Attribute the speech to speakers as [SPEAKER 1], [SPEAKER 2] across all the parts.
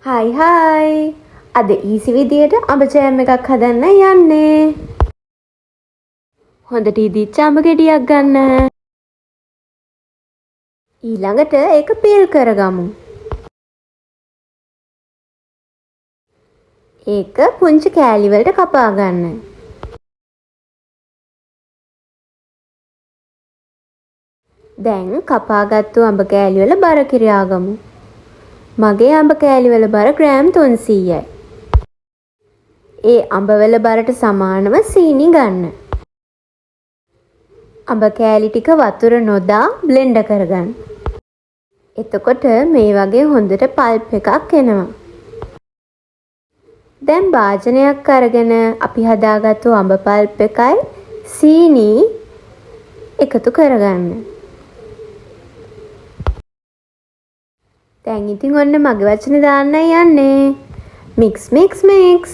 [SPEAKER 1] Hi hi. අද easy විදියට අඹ ජෑම් එකක් හදන්න යන්නේ. හොඳට ඉදිච්ච අඹ ගෙඩියක් ගන්න. ඊළඟට ඒක පීල් කරගමු. ඒක පුංචි කෑලි වලට කපා ගන්න. දැන් කපාගත්තු අඹ කෑලි වල බර කියාගමු. මගේ අඹ කෑලි වල බර ග්‍රෑම් 300යි. ඒ අඹ වල බරට සමානව සීනි ගන්න. අඹ කෑලි ටික වතුර නොදා බ්ලෙන්ඩ් කරගන්න. එතකොට මේ වගේ හොඳට පල්ප් එකක් එනවා. දැන් භාජනයක් අරගෙන අපි හදාගත්තු අඹ පල්ප් එකයි සීනි එකතු කරගන්න. දැන් ඉතින් ඔන්න මගේ වචන දාන්නයි යන්නේ. Mix mix mix.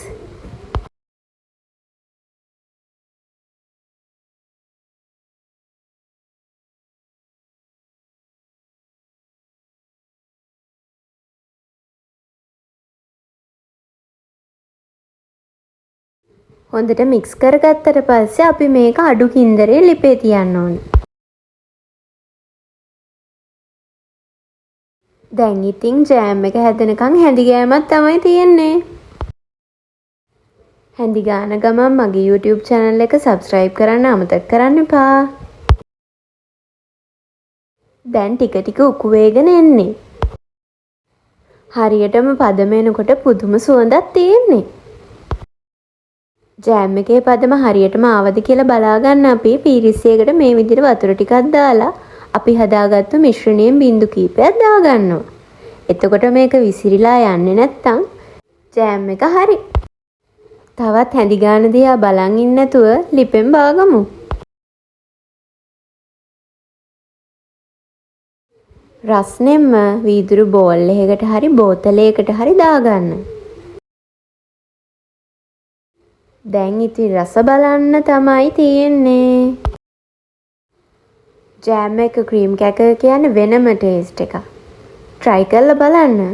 [SPEAKER 1] හොඳට මික්ස් කරගත්තට පස්සේ අපි මේක අඩු කින්දරේ ලිපේ තියන්න ඕනේ. දැන් ඉතින් ජෑම් එක හැදෙනකන් හැඳි ගෑමක් තමයි තියෙන්නේ. හැඳි ගාන ගමන් මගේ YouTube channel එක subscribe කරන්න අමතක කරන්න එපා. දැන් ටික ටික උකු වේගෙන එන්නේ. හරියටම පදම එනකොට පුදුම සුවඳක් තියෙන්නේ. ජෑම් එකේ පදම හරියටම ආවද කියලා බලාගන්න අපි පීරිසියකට මේ විදිහට වතුර ටිකක් දාලා අපි හදාගත්තු මිශ්‍රණයෙන් බින්දු කීපයක් දාගන්නවා. එතකොට මේක විසිරිලා යන්නේ නැත්තම් ජෑම් එක හරි. තවත් හැඳි ගාන දිහා බලන් ඉන්න නැතුව ලිපෙන් බාගමු. රස්නෙම්ම වීදුරු බෝල් එකකට හරි බෝතලයකට හරි දාගන්න. දැන් ඉතින් රස බලන්න තමයි තියෙන්නේ. ජෑම් එක ක්‍රීම් කැකර් කියන්නේ වෙනම ටේස්ට් එකක්. try කරලා බලන්න.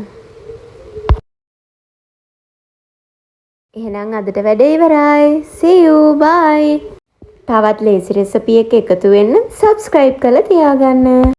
[SPEAKER 1] එහෙනම් අදට වැඩේ ඉවරයි. see you bye. තවත් ලේසි රෙසිපි එක එකතු වෙන්න subscribe කරලා තියාගන්න.